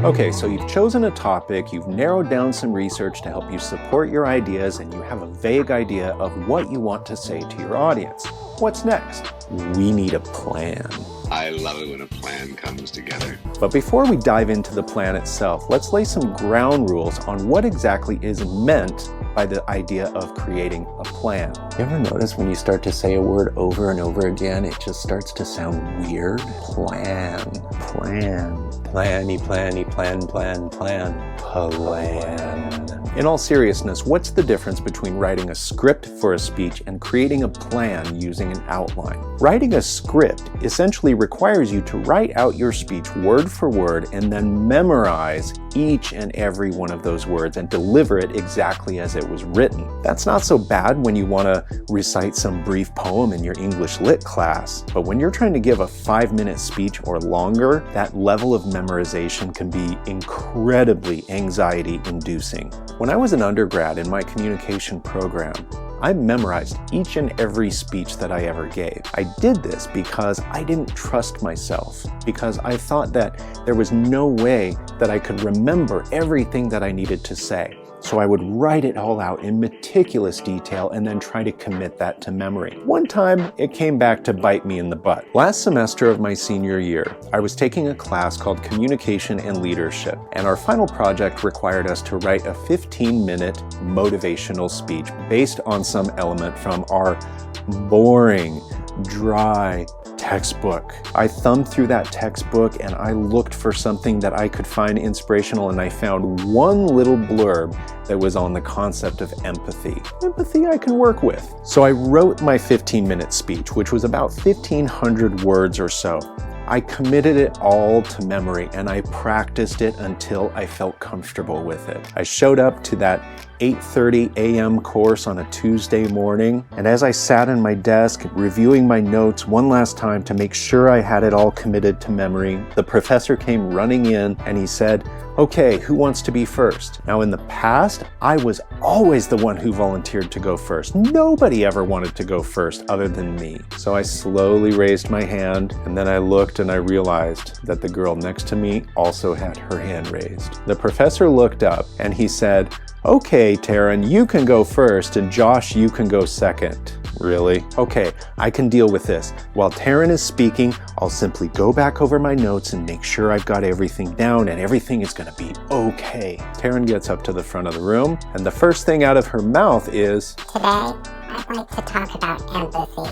Okay, so you've chosen a topic, you've narrowed down some research to help you support your ideas, and you have a vague idea of what you want to say to your audience. What's next? We need a plan. I love it when a plan comes together. But before we dive into the plan itself, let's lay some ground rules on what exactly is meant by the idea of creating a plan. You ever notice when you start to say a word over and over again, it just starts to sound weird? Plan, planny, planny, plan. In all seriousness, what's the difference between writing a script for a speech and creating a plan using an outline? Writing a script essentially requires you to write out your speech word for word and then memorize each and every one of those words and deliver it exactly as it was written. That's not so bad when you want to recite some brief poem in your English Lit class, but when you're trying to give a 5-minute speech or longer, that level of memorization can be incredibly anxiety-inducing. When I was an undergrad in my communication program, I memorized each and every speech that I ever gave. I did this because I didn't trust myself, because I thought that there was no way that I could remember everything that I needed to say. So I would write it all out in meticulous detail and then try to commit that to memory. One time, it came back to bite me in the butt. Last semester of my senior year, I was taking a class called Communication and Leadership, and our final project required us to write a 15-minute motivational speech based on some element from our boring, dry textbook. I thumbed through that textbook and I looked for something that I could find inspirational, and I found one little blurb that was on the concept of empathy. Empathy I can work with. So I wrote my 15-minute speech, which was about 1,500 words or so. I committed it all to memory and I practiced it until I felt comfortable with it. I showed up to that 8:30 a.m. course on a Tuesday morning, and as I sat in my desk reviewing my notes one last time to make sure I had it all committed to memory, the professor came running in and he said, "Okay, who wants to be first?" Now in the past, I was always the one who volunteered to go first. Nobody ever wanted to go first other than me. So I slowly raised my hand, and then I looked and I realized that the girl next to me also had her hand raised. The professor looked up and he said, "Okay, Taryn, you can go first, and Josh, you can go second." Really? Okay, I can deal with this. While Taryn is speaking, I'll simply go back over my notes and make sure I've got everything down and everything is gonna be okay. Taryn gets up to the front of the room, and the first thing out of her mouth is, "Today, I'd like to talk about empathy."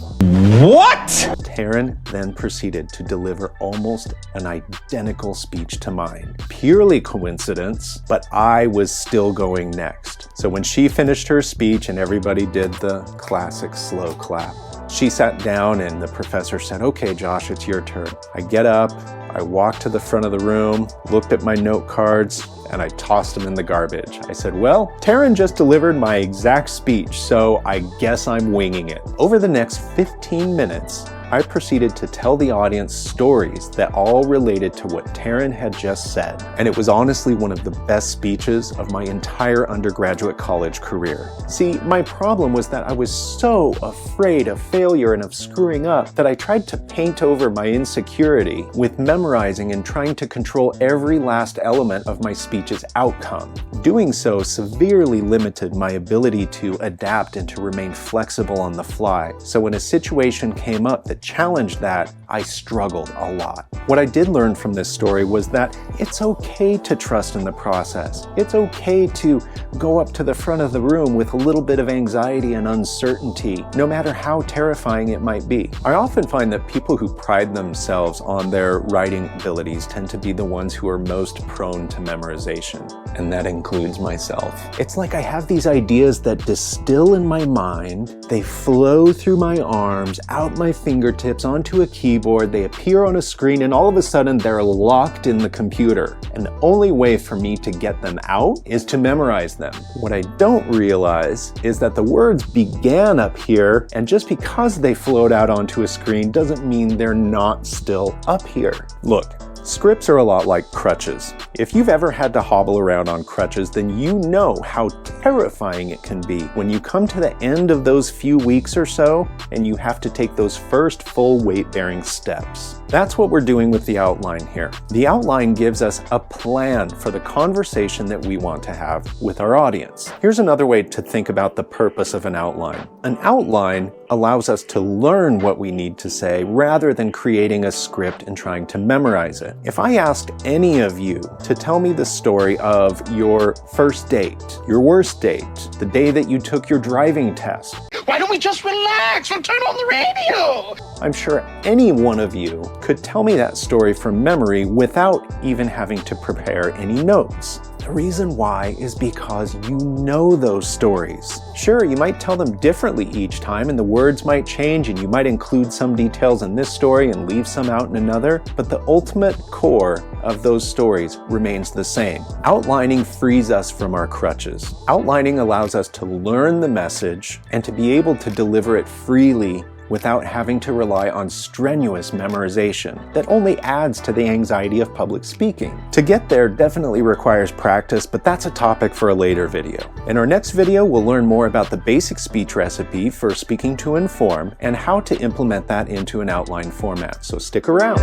"What?" Taryn then proceeded to deliver almost an identical speech to mine. Purely coincidence, but I was still going next. So when she finished her speech and everybody did the classic slow clap, she sat down and the professor said, "Okay, Josh, it's your turn." I get up, I walked to the front of the room, looked at my note cards, and I tossed them in the garbage. I said, "Well, Taryn just delivered my exact speech, so I guess I'm winging it." Over the next 15 minutes, I proceeded to tell the audience stories that all related to what Taryn had just said. And it was honestly one of the best speeches of my entire undergraduate college career. See, my problem was that I was so afraid of failure and of screwing up that I tried to paint over my insecurity with memorizing and trying to control every last element of my speech's outcome. Doing so severely limited my ability to adapt and to remain flexible on the fly. So when a situation came up that challenged that, I struggled a lot. What I did learn from this story was that it's okay to trust in the process. It's okay to go up to the front of the room with a little bit of anxiety and uncertainty, no matter how terrifying it might be. I often find that people who pride themselves on their writing abilities tend to be the ones who are most prone to memorization, and that includes myself. It's like I have these ideas that distill in my mind, they flow through my arms, out my fingertips, onto a keyboard, they appear on a screen, and all of a sudden they're locked in the computer. And the only way for me to get them out is to memorize them. What I don't realize is that the words began up here, and just because they float out onto a screen doesn't mean they're not still up here. Look, Scripts are a lot like crutches. If you've ever had to hobble around on crutches, then you know how terrifying it can be when you come to the end of those few weeks or so and you have to take those first full weight-bearing steps. That's what we're doing with the outline here. The outline gives us a plan for the conversation that we want to have with our audience. Here's another way to think about the purpose of an outline. An outline allows us to learn what we need to say rather than creating a script and trying to memorize it. If I asked any of you to tell me the story of your first date, your worst date, the day that you took your driving test, why don't we just relax and turn on the radio? I'm sure any one of you could tell me that story from memory without even having to prepare any notes. The reason why is because you know those stories. Sure, you might tell them differently each time and the words might change and you might include some details in this story and leave some out in another, but the ultimate core of those stories remains the same. Outlining frees us from our crutches. Outlining allows us to learn the message and to be able to deliver it freely without having to rely on strenuous memorization that only adds to the anxiety of public speaking. To get there definitely requires practice, but that's a topic for a later video. In our next video, we'll learn more about the basic speech recipe for speaking to inform and how to implement that into an outline format, so stick around.